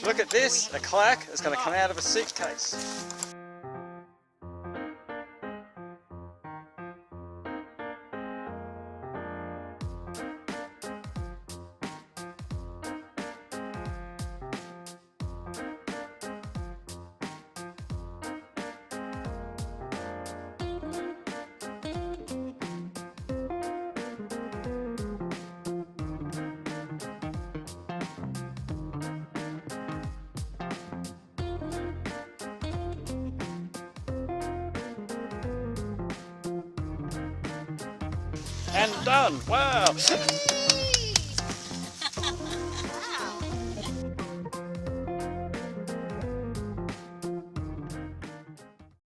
Look at this, a kayak is going to come out of a suitcase. And done. Wow.